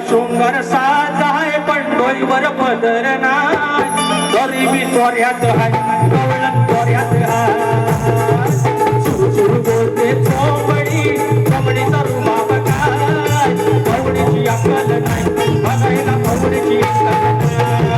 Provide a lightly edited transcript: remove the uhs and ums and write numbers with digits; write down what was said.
शृंगार साज आहे पण डोईवर पदर नाही गरीबी त्वऱ्यात आहे गवळण त्वऱ्यात आहे सुरू बोलते चोपडी चमडीचा रुबाब काय भावडीची अक्कल नाही बघायला भावडीची अक्कल